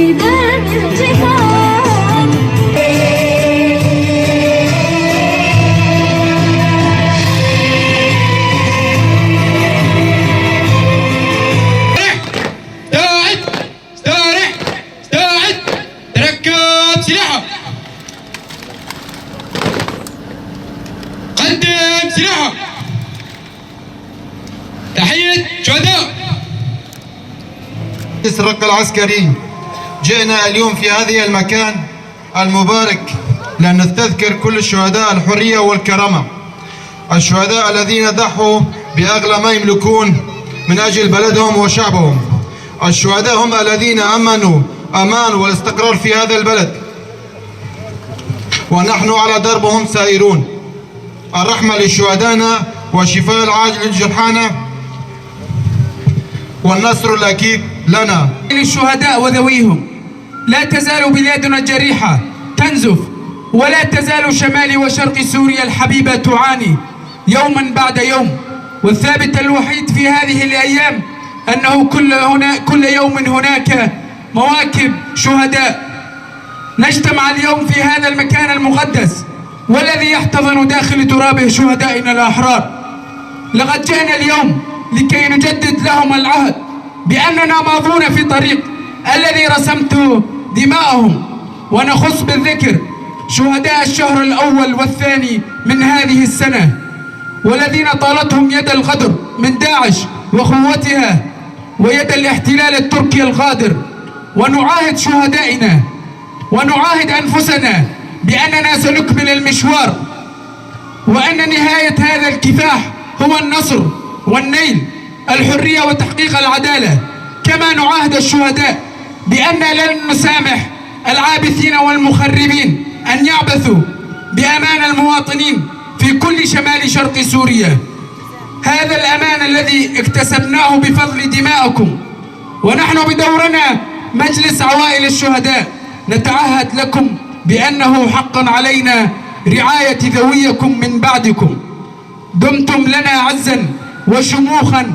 ميدان الجهاد. قدم سلاحك. تحية شهداء الرق العسكري. جئنا اليوم في هذه المكان المبارك لنستذكر كل الشهداء الحرية والكرامة، الشهداء الذين ضحوا بأغلى ما يملكون من أجل بلدهم وشعبهم. الشهداء هم الذين أمنوا أمان والاستقرار في هذا البلد، ونحن على دربهم سائرون. الرحمة لشهدائنا والشفاء العاجل لجرحانا والنصر الأكيد لنا. للشهداء وذويهم، لا تزال بلادنا الجريحة تنزف، ولا تزال شمال وشرق سوريا الحبيبة تعاني يوما بعد يوم. والثابت الوحيد في هذه الأيام أنه كل يوم هناك مواكب شهداء. نجتمع اليوم في هذا المكان المقدس والذي يحتضن داخل ترابه شهدائنا الأحرار. لقد جئنا اليوم لكي نجدد لهم العهد بأننا ماضون في طريق الذي رسمت دماءهم، ونخص بالذكر شهداء الشهر الأول والثاني من هذه السنة، والذين طالتهم يد الغدر من داعش وقوتها ويد الاحتلال التركي الغادر. ونعاهد شهدائنا ونعاهد أنفسنا بأننا سنكمل المشوار، وأن نهاية هذا الكفاح هو النصر والنيل الحرية وتحقيق العدالة. كما نعاهد الشهداء بأن لن نسامح العابثين والمخربين أن يعبثوا بأمان المواطنين في كل شمال شرق سوريا. هذا الأمان الذي اكتسبناه بفضل دمائكم، ونحن بدورنا مجلس عوائل الشهداء نتعهد لكم بأنه حقا علينا رعاية ذويكم من بعدكم. دمتم لنا عزا وشموخا،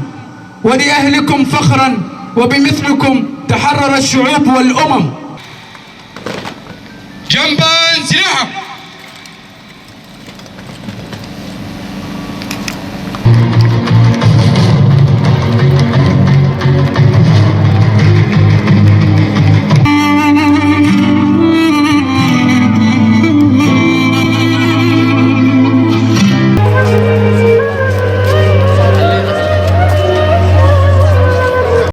ولأهلكم فخرا، وبمثلكم تحرر الشعوب والأمم. جنبا سلاحك.